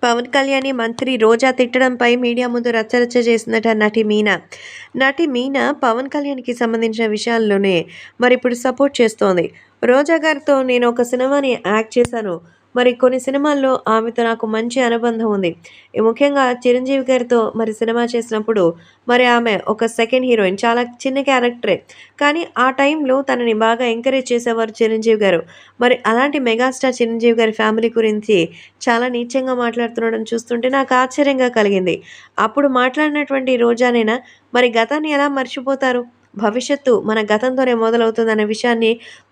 పవన్ కళ్యాణ్‌ని మంత్రి రోజా తిట్టడంపై మీడియా ముందు రచ్చరచ్చ చేసిందట నటి మీనా. నటి మీనా పవన్ కళ్యాణ్‌కి సంబంధించిన విషయాల్లోనే మరిప్పుడు సపోర్ట్ చేస్తోంది. రోజా గారితో నేను ఒక సినిమాని యాక్ట్ చేశాను. మరి కొన్ని సినిమాల్లో ఆమెతో నాకు మంచి అనుబంధం ఉంది. ముఖ్యంగా చిరంజీవి గారితో మరి సినిమా చేసినప్పుడు మరి ఆమె ఒక సెకండ్ హీరోయిన్. చాలా చిన్న క్యారెక్టరే. కానీ ఆ టైంలో తనని బాగా ఎంకరేజ్ చేసేవారు చిరంజీవి గారు. మరి అలాంటి మెగాస్టార్ చిరంజీవి గారి ఫ్యామిలీ గురించి చాలా నీచంగా మాట్లాడుతుండడం చూస్తుంటే నాకు ఆశ్చర్యంగా కలిగింది. అప్పుడు మాట్లాడినటువంటి రోజానేనా? మరి గతాన్ని ఎలా మర్చిపోతారు? భవిష్యత్తు మన గతంతోనే మొదలవుతుందనే విషయాన్ని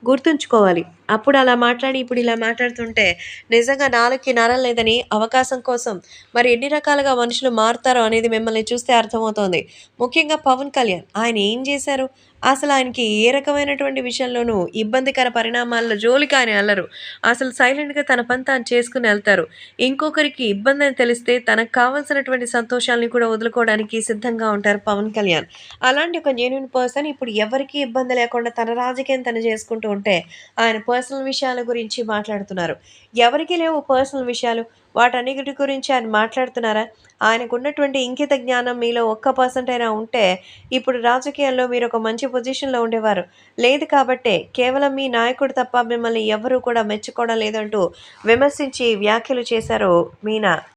గుర్తుంచుకోవాలి. అప్పుడు అలా మాట్లాడి, ఇప్పుడు ఇలా మాట్లాడుతుంటే నిజంగా నాలుకకి నరం లేదని అవకాశం కోసం మరి ఎన్ని రకాలుగా మనుషులు మారుతారో అనేది మిమ్మల్ని చూస్తే అర్థమవుతోంది. ముఖ్యంగా పవన్ కళ్యాణ్ ఆయన ఏం చేశారు? అసలు ఆయనకి ఏ రకమైనటువంటి విషయంలోనూ ఇబ్బందికర పరిణామాల జోలికి ఆయన ఎళ్లరు. అసలు సైలెంట్‌గా తన పని తాను చేసుకొని ఎళ్తారు. ఇంకొకరికి ఇబ్బందని తెలిస్తే తనకు కావాల్సినటువంటి సంతోషాల్ని కూడా వదులుకోవడానికి సిద్ధంగా ఉంటారు పవన్ కళ్యాణ్. అలాంటి ఒక జెన్యూన్ పర్సన్ ఇప్పుడు ఎవరికీ ఇబ్బంది లేకుండా తన రాజకీయం తను చేసుకుంటూ ఉంటే, ఆయన పర్సనల్ విషయాల గురించి మాట్లాడుతున్నారు. ఎవరికీ లేవు పర్సనల్ విషయాలు. వాటన్నిటి గురించి ఆయన మాట్లాడుతున్నారా? ఆయనకున్నటువంటి ఇంకిత జ్ఞానం మీలో ఒక్క పర్సెంట్ అయినా ఉంటే, ఇప్పుడు రాజకీయాల్లో మీరొక మంచి పొజిషన్‌లో ఉండేవారు. లేదు కాబట్టే కేవలం మీ నాయకుడు తప్ప మిమ్మల్ని ఎవ్వరూ కూడా మెచ్చుకోవడం లేదంటూ విమర్శించి వ్యాఖ్యలు చేశారు మీనా.